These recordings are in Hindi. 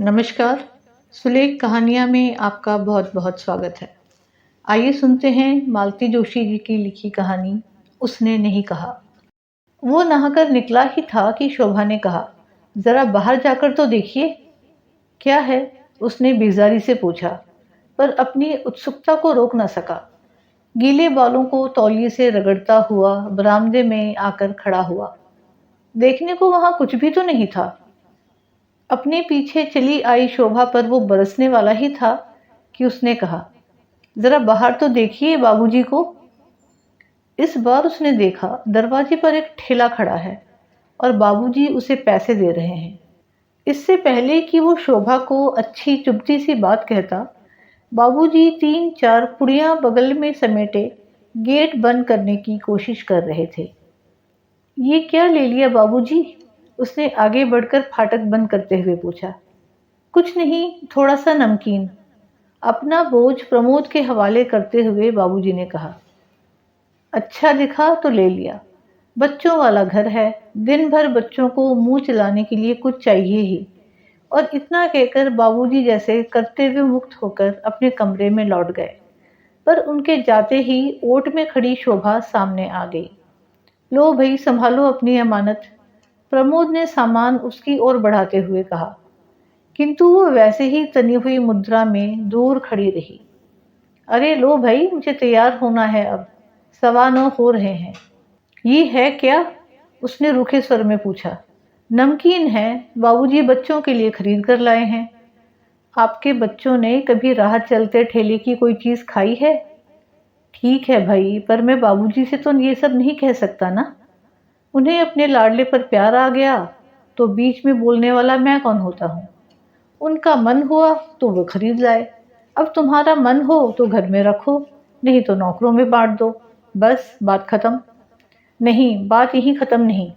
नमस्कार। सुलेख कहानियाँ में आपका बहुत बहुत स्वागत है। आइए सुनते हैं मालती जोशी जी की लिखी कहानी उसने नहीं कहा। वो नहाकर निकला ही था कि शोभा ने कहा, जरा बाहर जाकर तो देखिए। क्या है? उसने बेजारी से पूछा, पर अपनी उत्सुकता को रोक न सका। गीले बालों को तौलिए से रगड़ता हुआ बरामदे में आकर खड़ा हुआ। देखने को वहां कुछ भी तो नहीं था। अपने पीछे चली आई शोभा पर वो बरसने वाला ही था कि उसने कहा, जरा बाहर तो देखिए बाबूजी को। इस बार उसने देखा दरवाजे पर एक ठेला खड़ा है और बाबूजी उसे पैसे दे रहे हैं। इससे पहले कि वो शोभा को अच्छी चुभती सी बात कहता, बाबूजी 3-4 पुड़ियां बगल में समेटे गेट बंद करने की कोशिश कर रहे थे। ये क्या ले लिया बाबूजी? उसने आगे बढ़कर फाटक बंद करते हुए पूछा। कुछ नहीं, थोड़ा सा नमकीन। अपना बोझ प्रमोद के हवाले करते हुए बाबूजी ने कहा। अच्छा दिखा तो ले लिया। बच्चों वाला घर है, दिन भर बच्चों को मुंह चलाने के लिए कुछ चाहिए ही। और इतना कहकर बाबूजी जैसे करते हुए मुक्त होकर अपने कमरे में लौट गए। पर उनके जाते ही ओट में खड़ी शोभा सामने आ गई। लो भाई, संभालो अपनी अमानत, प्रमोद ने सामान उसकी ओर बढ़ाते हुए कहा। किंतु वो वैसे ही तनी हुई मुद्रा में दूर खड़ी रही। अरे लो भाई, मुझे तैयार होना है अब, 9:15 हो रहे हैं। ये है क्या? उसने रूखे स्वर में पूछा। नमकीन है, बाबूजी बच्चों के लिए खरीद कर लाए हैं। आपके बच्चों ने कभी राह चलते ठेले की कोई चीज खाई है? ठीक है भाई, पर मैं बाबूजी से तो ये सब नहीं कह सकता ना। उन्हें अपने लाडले पर प्यार आ गया तो बीच में बोलने वाला मैं कौन होता हूँ। उनका मन हुआ तो वो खरीद लाए। अब तुम्हारा मन हो तो घर में रखो, नहीं तो नौकरों में बांट दो। बस बात खत्म। नहीं, बात यहीं खत्म नहीं।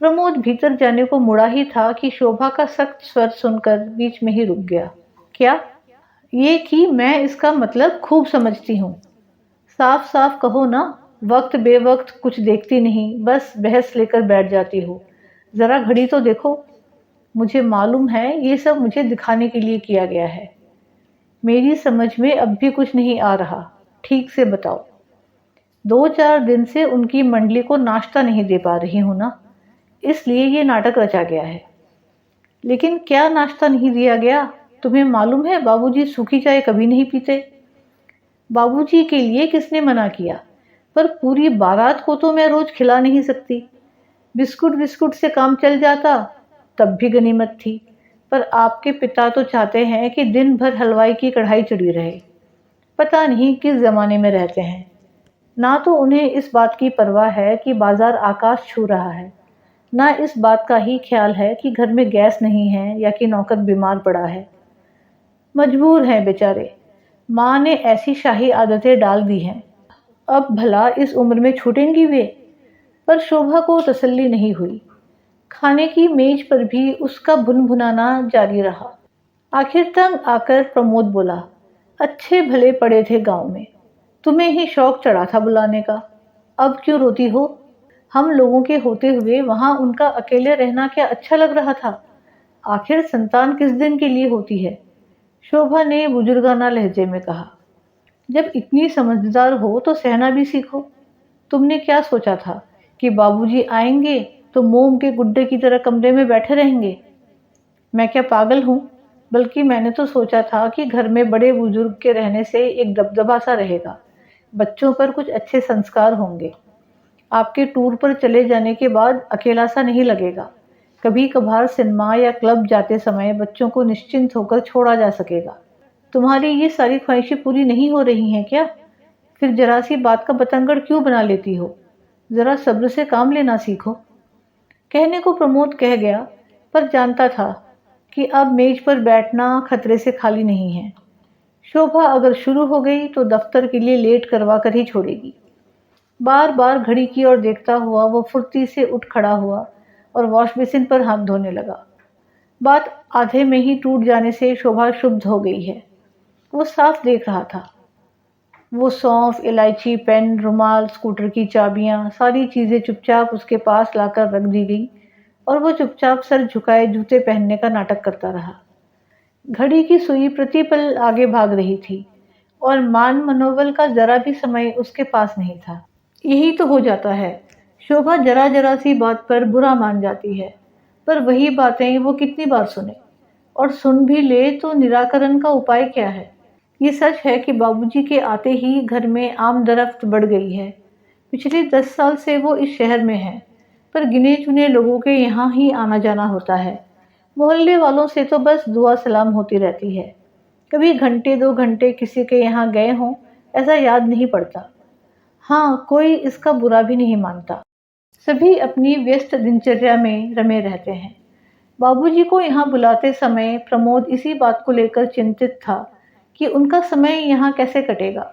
प्रमोद भीतर जाने को मुड़ा ही था कि शोभा का सख्त स्वर सुनकर बीच में ही रुक गया। क्या? ये कि मैं इसका मतलब खूब समझती हूँ। साफ साफ कहो ना। वक्त बेवक्त कुछ देखती नहीं, बस बहस लेकर बैठ जाती हो। जरा घड़ी तो देखो। मुझे मालूम है ये सब मुझे दिखाने के लिए किया गया है। मेरी समझ में अब भी कुछ नहीं आ रहा। ठीक से बताओ। 2-4 दिन से उनकी मंडली को नाश्ता नहीं दे पा रही हूं ना, इसलिए ये नाटक रचा गया है। लेकिन क्या नाश्ता नहीं दिया गया? तुम्हें मालूम है बाबूजी सूखी चाय कभी नहीं पीते। बाबूजी के लिए किसने मना किया? पर पूरी बारात को तो मैं रोज खिला नहीं सकती। बिस्कुट बिस्कुट से काम चल जाता तब भी गनीमत थी। पर आपके पिता तो चाहते हैं कि दिन भर हलवाई की कढ़ाई चढ़ी रहे। पता नहीं किस जमाने में रहते हैं। ना तो उन्हें इस बात की परवाह है कि बाजार आकाश छू रहा है, ना इस बात का ही ख्याल है कि घर में गैस नहीं है या कि नौकर बीमार पड़ा है। मजबूर हैं बेचारे। माँ ने ऐसी शाही आदतें डाल दी हैं, अब भला इस उम्र में छूटेंगी वे? पर शोभा को तसल्ली नहीं हुई। खाने की मेज पर भी उसका भुनभुनाना जारी रहा। आखिर तंग आकर प्रमोद बोला, अच्छे भले पड़े थे गांव में, तुम्हें ही शौक चढ़ा था बुलाने का। अब क्यों रोती हो? हम लोगों के होते हुए वहां उनका अकेले रहना क्या अच्छा लग रहा था? आखिर संतान किस दिन के लिए होती है? शोभा ने बुजुर्गाना लहजे में कहा। जब इतनी समझदार हो तो सहना भी सीखो। तुमने क्या सोचा था कि बाबूजी आएंगे तो मोम के गुड्डे की तरह कमरे में बैठे रहेंगे? मैं क्या पागल हूँ? बल्कि मैंने तो सोचा था कि घर में बड़े बुजुर्ग के रहने से एक दबदबा सा रहेगा, बच्चों पर कुछ अच्छे संस्कार होंगे। आपके टूर पर चले जाने के बाद अकेला सा नहीं लगेगा। कभी कभार सिनेमा या क्लब जाते समय बच्चों को निश्चिंत होकर छोड़ा जा सकेगा। तुम्हारी ये सारी ख्वाहिशें पूरी नहीं हो रही हैं क्या? फिर जरा सी बात का बतंगड़ क्यों बना लेती हो? जरा सब्र से काम लेना सीखो। कहने को प्रमोद कह गया, पर जानता था कि अब मेज पर बैठना खतरे से खाली नहीं है। शोभा अगर शुरू हो गई तो दफ्तर के लिए लेट करवा कर ही छोड़ेगी। बार बार घड़ी की ओर देखता हुआ वो फुर्ती से उठ खड़ा हुआ और वॉश बेसिन पर हाथ धोने लगा। बात आधे में ही टूट जाने से शोभा क्षुब्ध हो गई है। वो साफ देख रहा था। वो सौंफ, इलायची, पेन, रुमाल, स्कूटर की चाबियां, सारी चीजें चुपचाप उसके पास लाकर रख दी गई और वो चुपचाप सर झुकाए जूते पहनने का नाटक करता रहा। घड़ी की सुई प्रतिपल आगे भाग रही थी और मान मनोबल का जरा भी समय उसके पास नहीं था। यही तो हो जाता है, शोभा जरा जरा सी बात पर बुरा मान जाती है, पर वही बातें वो कितनी बार सुने, और सुन भी ले तो निराकरण का उपाय क्या है। ये सच है कि बाबूजी के आते ही घर में आमदरफ्त बढ़ गई है। पिछले 10 साल से वो इस शहर में है, पर गिने चुने लोगों के यहाँ ही आना जाना होता है। मोहल्ले वालों से तो बस दुआ सलाम होती रहती है। कभी घंटे 2 घंटे किसी के यहाँ गए हों, ऐसा याद नहीं पड़ता। हाँ, कोई इसका बुरा भी नहीं मानता। सभी अपनी व्यस्त दिनचर्या में रमे रहते हैं। बाबूजी को यहाँ बुलाते समय प्रमोद इसी बात को लेकर चिंतित था कि उनका समय यहाँ कैसे कटेगा।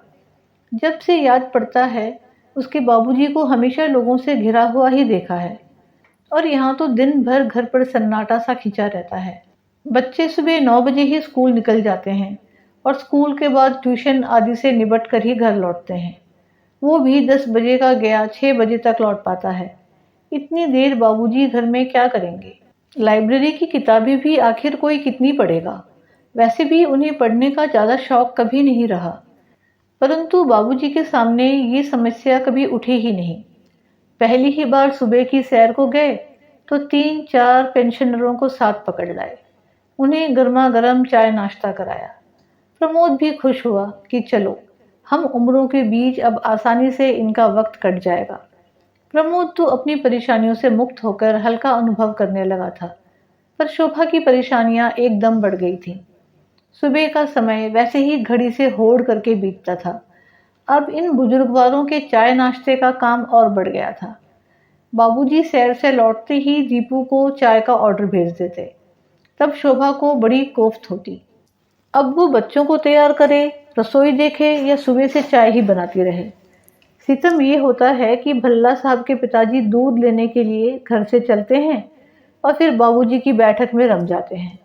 जब से याद पड़ता है, उसके बाबूजी को हमेशा लोगों से घिरा हुआ ही देखा है, और यहाँ तो दिन भर घर पर सन्नाटा सा खिंचा रहता है। बच्चे सुबह 9 बजे ही स्कूल निकल जाते हैं और स्कूल के बाद ट्यूशन आदि से निबट कर ही घर लौटते हैं। वो भी 10 बजे का गया 6 बजे तक लौट पाता है। इतनी देर बाबूजी घर में क्या करेंगे? लाइब्रेरी की किताबें भी आखिर कोई कितनी पढ़ेगा? वैसे भी उन्हें पढ़ने का ज़्यादा शौक कभी नहीं रहा, परंतु बाबूजी के सामने ये समस्या कभी उठी ही नहीं। पहली ही बार सुबह की सैर को गए तो 3-4 पेंशनरों को साथ पकड़ लाए। उन्हें गर्मा गर्म चाय नाश्ता कराया। प्रमोद भी खुश हुआ कि चलो, हम उम्रों के बीच अब आसानी से इनका वक्त कट जाएगा। प्रमोद तो अपनी परेशानियों से मुक्त होकर हल्का अनुभव करने लगा था, पर शोभा की परेशानियां एकदम बढ़ गई थीं। सुबह का समय वैसे ही घड़ी से होड़ करके बीतता था, अब इन बुजुर्गवारों के चाय नाश्ते का काम और बढ़ गया था। बाबूजी सैर से लौटते ही दीपू को चाय का ऑर्डर भेज देते, तब शोभा को बड़ी कोफ्त होती। अब वो बच्चों को तैयार करे, रसोई देखे या सुबह से चाय ही बनाती रहे। सितम ये होता है कि भल्ला साहब के पिताजी दूध लेने के लिए घर से चलते हैं और फिर बाबूजी की बैठक में रम जाते हैं।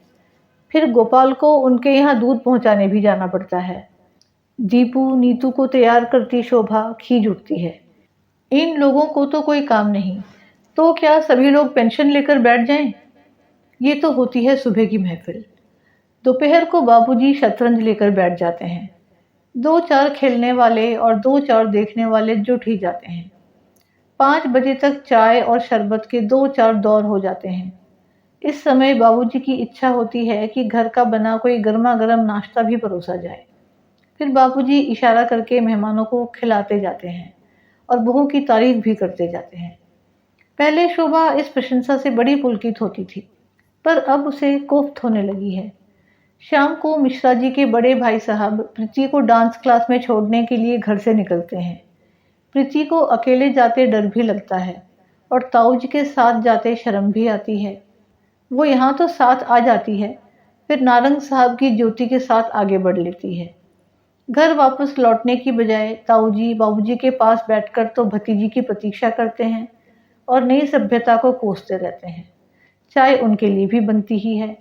फिर गोपाल को उनके यहाँ दूध पहुँचाने भी जाना पड़ता है। दीपू नीतू को तैयार करती शोभा खींच उठती है। इन लोगों को तो कोई काम नहीं, तो क्या सभी लोग पेंशन लेकर बैठ जाएं? ये तो होती है सुबह की महफिल। दोपहर को बाबूजी शतरंज लेकर बैठ जाते हैं। 2-4 खेलने वाले और 2-4 देखने वाले जुट ही जाते हैं। 5 बजे तक चाय और शरबत के 2-4 दौर हो जाते हैं। इस समय बाबूजी की इच्छा होती है कि घर का बना कोई गर्मा गर्म नाश्ता भी परोसा जाए। फिर बाबूजी इशारा करके मेहमानों को खिलाते जाते हैं और बहू की तारीफ भी करते जाते हैं। पहले शोभा इस प्रशंसा से बड़ी पुलकित होती थी, पर अब उसे कोफ्त होने लगी है। शाम को मिश्रा जी के बड़े भाई साहब प्रीति को डांस क्लास में छोड़ने के लिए घर से निकलते हैं। प्रीति को अकेले जाते डर भी लगता है और ताऊ जी के साथ जाते शर्म भी आती है। वो यहाँ तो साथ आ जाती है, फिर नारंग साहब की ज्योति के साथ आगे बढ़ लेती है। घर वापस लौटने की बजाय ताऊ जी बाबूजी के पास बैठकर तो भतीजी की प्रतीक्षा करते हैं और नई सभ्यता को कोसते रहते हैं। चाय उनके लिए भी बनती ही है।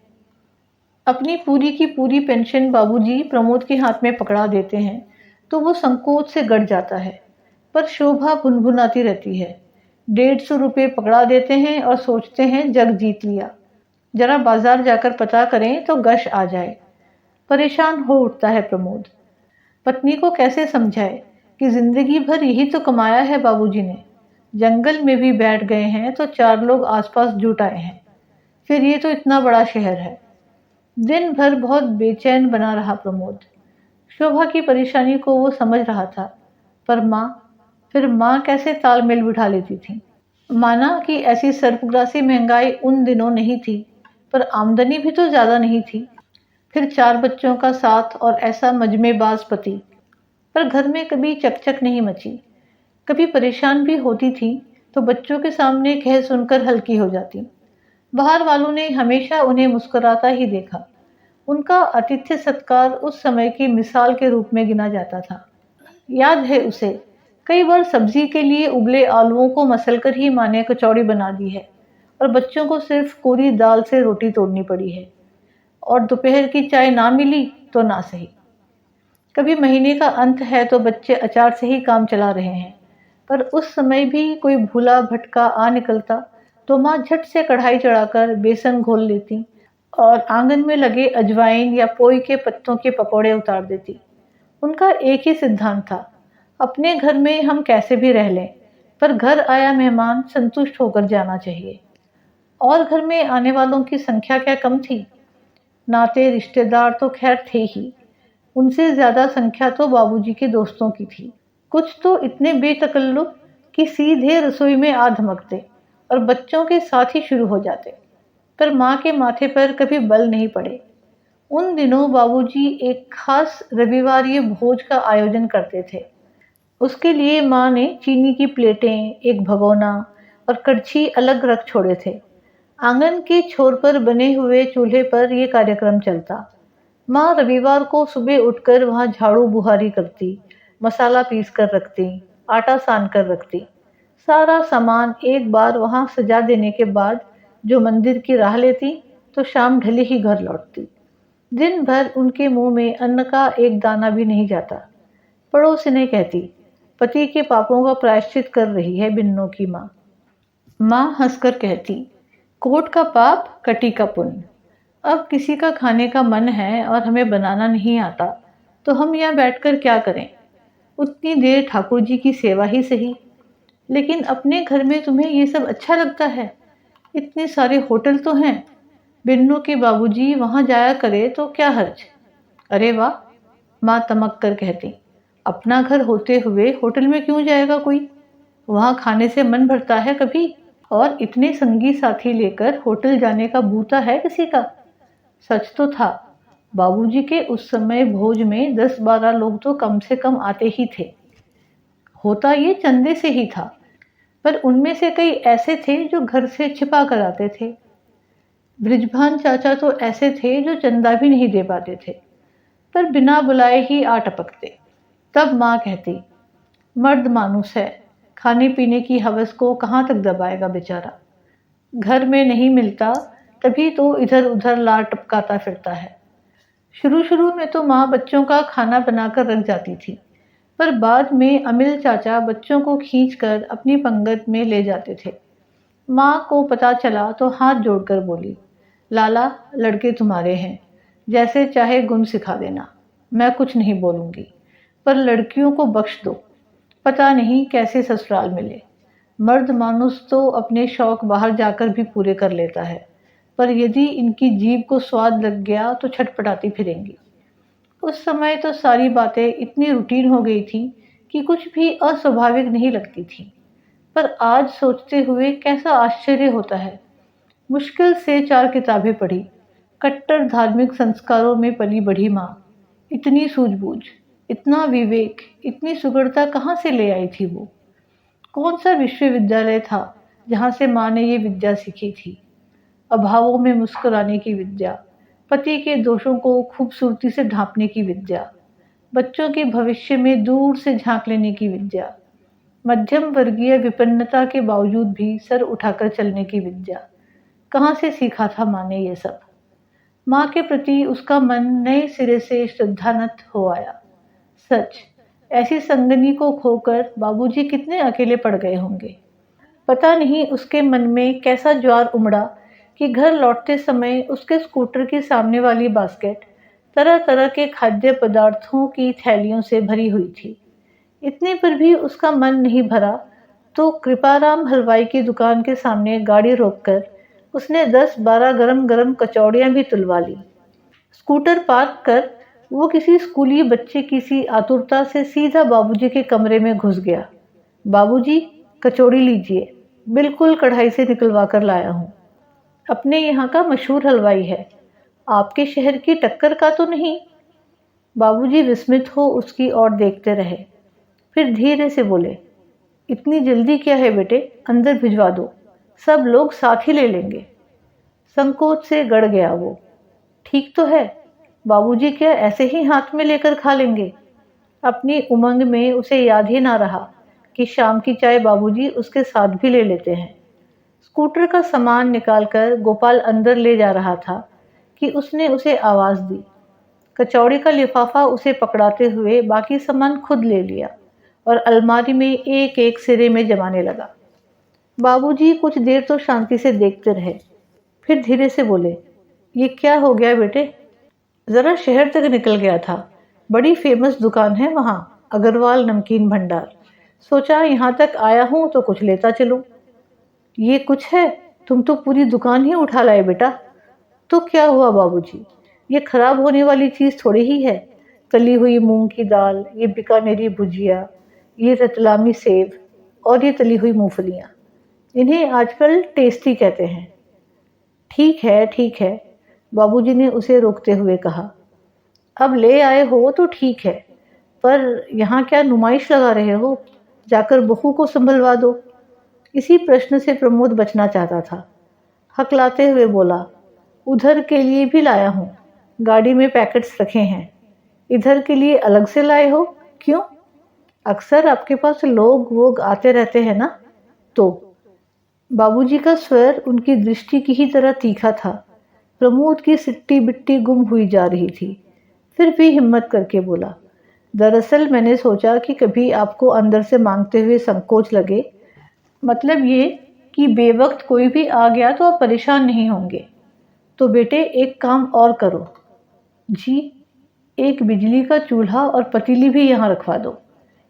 अपनी पूरी की पूरी पेंशन बाबूजी प्रमोद के हाथ में पकड़ा देते हैं तो वो संकोच से गड़ जाता है, पर शोभा भुनभुनाती रहती है। 150 रुपये पकड़ा देते हैं और सोचते हैं जग जीत लिया। जरा बाजार जाकर पता करें तो गश आ जाए। परेशान हो उठता है प्रमोद। पत्नी को कैसे समझाए कि जिंदगी भर यही तो कमाया है बाबूजी ने। जंगल में भी बैठ गए हैं तो 4 लोग आसपास जुट आए हैं, फिर ये तो इतना बड़ा शहर है। दिन भर बहुत बेचैन बना रहा प्रमोद। शोभा की परेशानी को वो समझ रहा था, पर माँ कैसे तालमेल बिठा लेती थी। माना कि ऐसी सर्पग्रासी महंगाई उन दिनों नहीं थी, पर आमदनी भी तो ज्यादा नहीं थी। फिर 4 बच्चों का साथ और ऐसा मजमेबाज पति, पर घर में कभी चकचक नहीं मची। कभी परेशान भी होती थी तो बच्चों के सामने कह सुनकर हल्की हो जाती। बाहर वालों ने हमेशा उन्हें मुस्कुराता ही देखा। उनका आतिथ्य सत्कार उस समय की मिसाल के रूप में गिना जाता था। याद है उसे, कई बार सब्जी के लिए उबले आलुओं को मसलकर ही माँ ने कचौड़ी बना दी है और बच्चों को सिर्फ कोरी दाल से रोटी तोड़नी पड़ी है। और दोपहर की चाय ना मिली तो ना सही। कभी महीने का अंत है तो बच्चे अचार से ही काम चला रहे हैं, पर उस समय भी कोई भूला भटका आ निकलता तो माँ झट से कढ़ाई चढ़ाकर बेसन घोल लेती और आंगन में लगे अजवाइन या पोई के पत्तों के पकौड़े उतार देती। उनका एक ही सिद्धांत था, अपने घर में हम कैसे भी रह लें, पर घर आया मेहमान संतुष्ट होकर जाना चाहिए। और घर में आने वालों की संख्या क्या कम थी। नाते रिश्तेदार तो खैर थे ही, उनसे ज्यादा संख्या तो बाबूजी के दोस्तों की थी। कुछ तो इतने बेतकल्लुफ कि सीधे रसोई में आ धमकते और बच्चों के साथ ही शुरू हो जाते, पर माँ के माथे पर कभी बल नहीं पड़े। उन दिनों बाबूजी एक खास रविवारीय भोज का आयोजन करते थे। उसके लिए माँ ने चीनी की प्लेटें, एक भगोना और कड़छी अलग रख छोड़े थे। आंगन के छोर पर बने हुए चूल्हे पर यह कार्यक्रम चलता। माँ रविवार को सुबह उठकर वहाँ झाड़ू बुहारी करती, मसाला पीस कर रखती, आटा सान कर रखती। सारा सामान एक बार वहाँ सजा देने के बाद जो मंदिर की राह लेती, तो शाम ढली ही घर लौटती। दिन भर उनके मुंह में अन्न का एक दाना भी नहीं जाता। पड़ोसिनें कहती, पति के पापों का प्रायश्चित कर रही है बिन्नों की माँ। माँ हंसकर कहती, कोट का पाप कटी का पुण्य। अब किसी का खाने का मन है और हमें बनाना नहीं आता, तो हम यहाँ बैठकर क्या करें। उतनी देर ठाकुर जी की सेवा ही सही। लेकिन अपने घर में तुम्हें ये सब अच्छा लगता है। इतने सारे होटल तो हैं, बिन्नू के बाबूजी वहाँ जाया करे तो क्या हर्ज। अरे वाह, माँ तमक कर कहती, अपना घर होते हुए होटल में क्यों जाएगा कोई। वहाँ खाने से मन भरता है कभी। और इतने संगी साथी लेकर होटल जाने का भूता है किसी का। सच तो था, बाबूजी के उस समय भोज में 10-12 लोग तो कम से कम आते ही थे। होता ये चंदे से ही था, पर उनमें से कई ऐसे थे जो घर से छिपा कर आते थे। बृजभान चाचा तो ऐसे थे जो चंदा भी नहीं दे पाते थे, पर बिना बुलाए ही आ टपकते। तब माँ कहती, मर्द मानुस है, खाने पीने की हवस को कहाँ तक दबाएगा बेचारा। घर में नहीं मिलता, तभी तो इधर उधर लार टपकाता फिरता है। शुरू शुरू में तो माँ बच्चों का खाना बनाकर रख जाती थी, पर बाद में अमिल चाचा बच्चों को खींचकर अपनी पंगत में ले जाते थे। माँ को पता चला तो हाथ जोड़कर बोली, लाला लड़के तुम्हारे हैं, जैसे चाहे गुण सिखा देना, मैं कुछ नहीं बोलूँगी, पर लड़कियों को बख्श दो। पता नहीं कैसे ससुराल मिले। मर्द मानुस तो अपने शौक बाहर जाकर भी पूरे कर लेता है, पर यदि इनकी जीभ को स्वाद लग गया तो छटपटाती फिरेंगी। उस समय तो सारी बातें इतनी रूटीन हो गई थी कि कुछ भी अस्वाभाविक नहीं लगती थी, पर आज सोचते हुए कैसा आश्चर्य होता है। मुश्किल से 4 किताबें पढ़ी, कट्टर धार्मिक संस्कारों में पली बढ़ी माँ, इतनी सूझबूझ, इतना विवेक, इतनी सुगढ़ता कहाँ से ले आई थी वो। कौन सा विश्वविद्यालय था जहाँ से माँ ने ये विद्या सीखी थी। अभावों में मुस्कुराने की विद्या, पति के दोषों को खूबसूरती से ढांपने की विद्या, बच्चों के भविष्य में दूर से झांक लेने की विद्या, मध्यम वर्गीय विपन्नता के बावजूद भी सर उठाकर चलने की विद्या। कहाँ से सीखा था माँ ने ये सब। माँ के प्रति उसका मन नए सिरे से श्रद्धानत हो आया। सच, ऐसी संगनी को खोकर बाबूजी कितने अकेले पड़ गए होंगे। पता नहीं उसके मन में कैसा ज्वार उमड़ा कि घर लौटते समय उसके स्कूटर की सामने वाली बास्केट तरह तरह के खाद्य पदार्थों की थैलियों से भरी हुई थी। इतने पर भी उसका मन नहीं भरा तो कृपाराम हलवाई की दुकान के सामने गाड़ी रोककर उसने 10-12 गरम गरम कचौड़ियाँ भी तुलवा ली। स्कूटर पार्क कर वो किसी स्कूली बच्चे की सी आतुरता से सीधा बाबूजी के कमरे में घुस गया। बाबूजी, कचौड़ी लीजिए, बिल्कुल कढ़ाई से निकलवा कर लाया हूँ। अपने यहाँ का मशहूर हलवाई है, आपके शहर की टक्कर का तो नहीं। बाबूजी विस्मित हो उसकी ओर देखते रहे, फिर धीरे से बोले, इतनी जल्दी क्या है बेटे, अंदर भिजवा दो, सब लोग साथ ही ले लेंगे। संकोच से गड़ गया वो। ठीक तो है, बाबूजी क्या ऐसे ही हाथ में लेकर खा लेंगे। अपनी उमंग में उसे याद ही ना रहा कि शाम की चाय बाबूजी उसके साथ भी ले लेते हैं। स्कूटर का सामान निकालकर गोपाल अंदर ले जा रहा था कि उसने उसे आवाज दी। कचौड़ी का लिफाफा उसे पकड़ाते हुए बाकी सामान खुद ले लिया और अलमारी में एक एक सिरे में जमाने लगा। बाबूजी कुछ देर तो शांति से देखते रहे, फिर धीरे से बोले, ये क्या हो गया बेटे? ज़रा शहर तक निकल गया था, बड़ी फेमस दुकान है वहाँ, अग्रवाल नमकीन भंडार। सोचा यहाँ तक आया हूँ तो कुछ लेता चलूँ। ये कुछ है? तुम तो पूरी दुकान ही उठा लाए बेटा। तो क्या हुआ बाबूजी? ये खराब होने वाली चीज़ थोड़ी ही है। तली हुई मूंग की दाल, ये बीकानेरी भुजिया, ये रतलामी सेव और ये तली हुई मूंगफलियाँ, इन्हें आजकल टेस्टी कहते हैं। ठीक है, बाबूजी ने उसे रोकते हुए कहा। अब ले आए हो तो ठीक है, पर यहाँ क्या नुमाइश लगा रहे हो? जाकर बहू को संभलवा दो। इसी प्रश्न से प्रमोद बचना चाहता था। हकलाते हुए बोला, उधर के लिए भी लाया हूँ, गाड़ी में पैकेट्स रखे हैं। इधर के लिए अलग से लाए हो? क्यों? अक्सर आपके पास लोग वोग आते रहते हैं ना, तो। बाबूजी का स्वर उनकी दृष्टि की ही तरह तीखा था। प्रमोद की सिट्टी बिट्टी गुम हुई जा रही थी, फिर भी हिम्मत करके बोला, दरअसल मैंने सोचा कि कभी आपको अंदर से मांगते हुए संकोच लगे, मतलब ये कि बेवक्त कोई भी आ गया तो आप परेशान नहीं होंगे। तो बेटे एक काम और करो। जी? एक बिजली का चूल्हा और पतीली भी यहाँ रखवा दो।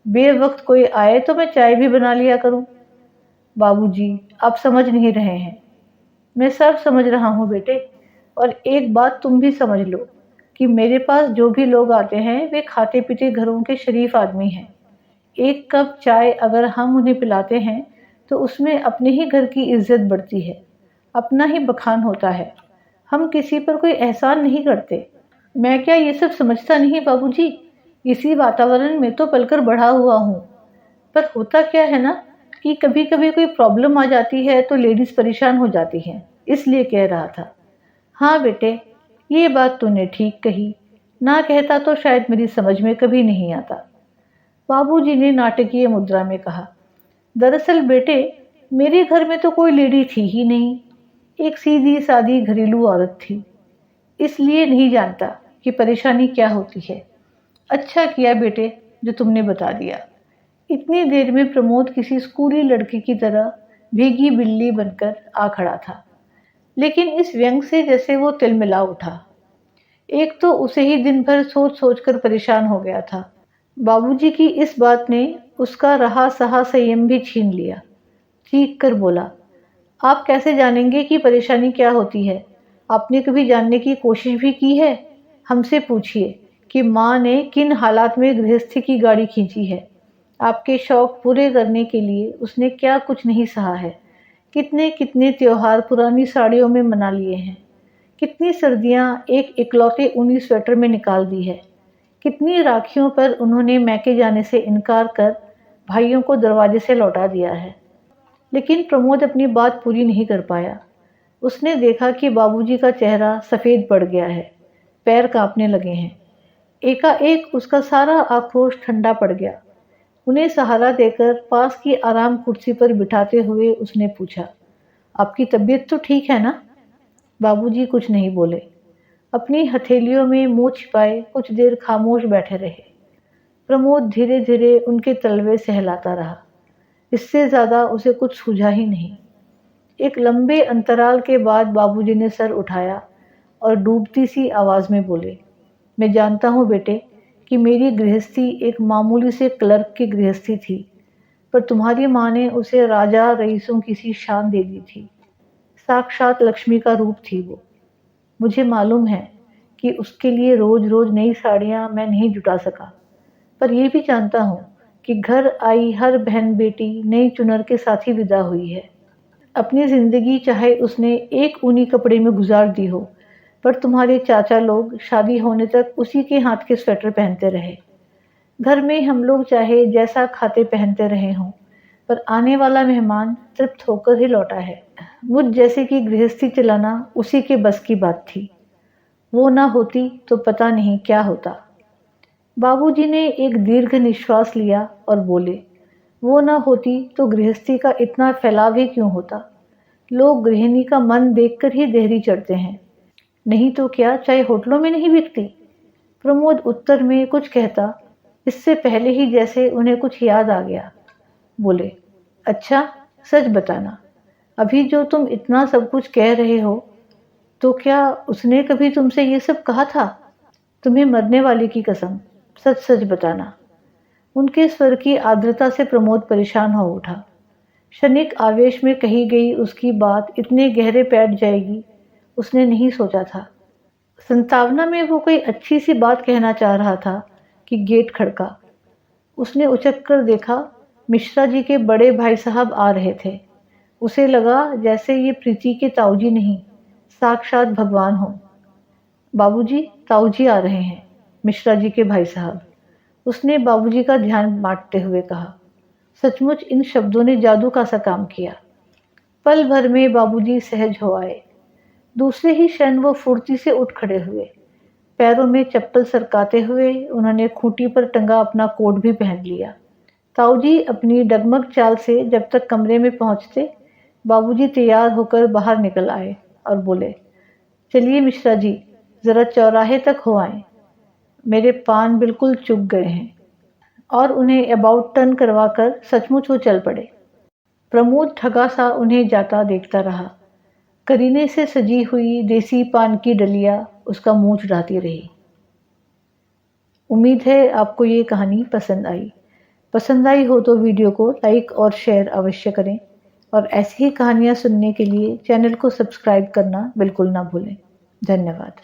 बेवक्त कोई आए तो मैं चाय भी बना लिया करूँ। बाबूजी, आप समझ नहीं रहे हैं। मैं सब समझ रहा हूँ बेटे, और एक बात तुम भी समझ लो कि मेरे पास जो भी लोग आते हैं वे खाते पीते घरों के शरीफ आदमी हैं। एक कप चाय अगर हम उन्हें पिलाते हैं तो उसमें अपने ही घर की इज्जत बढ़ती है, अपना ही बखान होता है। हम किसी पर कोई एहसान नहीं करते। मैं क्या ये सब समझता नहीं बाबूजी? इसी वातावरण में तो पलकर बढ़ा हुआ हूँ। पर होता क्या है ना कि कभी कभी कोई प्रॉब्लम आ जाती है तो लेडीज परेशान हो जाती हैं, इसलिए कह रहा था। हाँ बेटे, ये बात तूने ठीक कही, ना कहता तो शायद मेरी समझ में कभी नहीं आता। बाबूजी ने नाटकीय मुद्रा में कहा, दरअसल बेटे मेरे घर में तो कोई लेडी थी ही नहीं, एक सीधी सादी घरेलू औरत थी, इसलिए नहीं जानता कि परेशानी क्या होती है। अच्छा किया बेटे जो तुमने बता दिया। इतनी देर में प्रमोद किसी स्कूली लड़के की तरह भीगी बिल्ली बनकर आ खड़ा था, लेकिन इस व्यंग से जैसे वो तिलमिला उठा। एक तो उसे ही दिन भर सोच सोच कर परेशान हो गया था। बाबूजी की इस बात ने उसका रहा सहा संयम भी छीन लिया। चीख कर बोला, आप कैसे जानेंगे कि परेशानी क्या होती है? आपने कभी जानने की कोशिश भी की है? हमसे पूछिए कि माँ ने किन हालात में गृहस्थी की गाड़ी खींची है। आपके शौक पूरे करने के लिए उसने क्या कुछ नहीं सहा है। कितने कितने त्योहार पुरानी साड़ियों में मना लिए हैं। कितनी सर्दियाँ एक इकलौते ऊनी स्वेटर में निकाल दी है। कितनी राखियों पर उन्होंने मैके जाने से इनकार कर भाइयों को दरवाजे से लौटा दिया है। लेकिन प्रमोद अपनी बात पूरी नहीं कर पाया। उसने देखा कि बाबूजी का चेहरा सफ़ेद पड़ गया है, पैर कांपने लगे हैं। एकाएक उसका सारा आक्रोश ठंडा पड़ गया। उन्हें सहारा देकर पास की आराम कुर्सी पर बिठाते हुए उसने पूछा, आपकी तबीयत तो ठीक है ना? बाबूजी कुछ नहीं बोले। अपनी हथेलियों में मुंह छिपाए कुछ देर खामोश बैठे रहे। प्रमोद धीरे धीरे उनके तलवे सहलाता रहा। इससे ज्यादा उसे कुछ सूझा ही नहीं। एक लंबे अंतराल के बाद बाबूजी ने सर उठाया और डूबती सी आवाज में बोले, मैं जानता हूँ बेटे कि मेरी गृहस्थी एक मामूली से क्लर्क की गृहस्थी थी, पर तुम्हारी माँ ने उसे राजा रईसों की सी शान दे दी थी। साक्षात लक्ष्मी का रूप थी वो। मुझे मालूम है कि उसके लिए रोज रोज नई साड़ियाँ मैं नहीं जुटा सका, पर यह भी जानता हूँ कि घर आई हर बहन बेटी नई चुनर के साथ ही विदा हुई है। अपनी जिंदगी चाहे उसने एक ऊनी कपड़े में गुजार दी हो, पर तुम्हारे चाचा लोग शादी होने तक उसी के हाथ के स्वेटर पहनते रहे। घर में हम लोग चाहे जैसा खाते पहनते रहे हों, पर आने वाला मेहमान तृप्त होकर ही लौटा है। मुझ जैसे की गृहस्थी चलाना उसी के बस की बात थी। वो ना होती तो पता नहीं क्या होता। बाबूजी ने एक दीर्घ निश्वास लिया और बोले, वो ना होती तो गृहस्थी का इतना फैलाव ही क्यों होता? लोग गृहिणी का मन देखकर ही देहरी चढ़ते हैं। नहीं तो क्या चाय होटलों में नहीं बिकती? प्रमोद उत्तर में कुछ कहता, इससे पहले ही जैसे उन्हें कुछ याद आ गया। बोले, अच्छा सच बताना, अभी जो तुम इतना सब कुछ कह रहे हो तो क्या उसने कभी तुमसे ये सब कहा था? तुम्हें मरने वाले की कसम, सच सच बताना। उनके स्वर की आर्द्रता से प्रमोद परेशान हो उठा। क्षणिक आवेश में कही गई उसकी बात इतने गहरे बैठ जाएगी, उसने नहीं सोचा था। संतावना में वो कोई अच्छी सी बात कहना चाह रहा था कि गेट खड़का। उसने उचक कर देखा, मिश्रा जी के बड़े भाई साहब आ रहे थे। उसे लगा जैसे ये प्रीति के ताऊजी नहीं, साक्षात भगवान हो। बाबूजी, ताऊजी आ रहे हैं, मिश्रा जी के भाई साहब, उसने बाबूजी का ध्यान बांटते हुए कहा। सचमुच इन शब्दों ने जादू का सा काम किया। पल भर में बाबूजी सहज हो आए। दूसरे ही क्षण वो फुर्ती से उठ खड़े हुए। पैरों में चप्पल सरकाते हुए उन्होंने खूंटी पर टंगा अपना कोट भी पहन लिया। ताऊजी अपनी डगमग चाल से जब तक कमरे में पहुंचते, बाबूजी तैयार होकर बाहर निकल आए और बोले, चलिए मिश्रा जी, जरा चौराहे तक हो आए, मेरे पान बिल्कुल चुक गए हैं। और उन्हें अबाउट टर्न करवाकर सचमुच वो चल पड़े। प्रमोद ठगा सा उन्हें जाता देखता रहा। करीने से सजी हुई देसी पान की डलिया उसका मुंह चढ़ाती रही। उम्मीद है आपको ये कहानी पसंद आई। पसंद आई हो तो वीडियो को लाइक और शेयर अवश्य करें और ऐसी ही कहानियाँ सुनने के लिए चैनल को सब्सक्राइब करना बिल्कुल ना भूलें। धन्यवाद।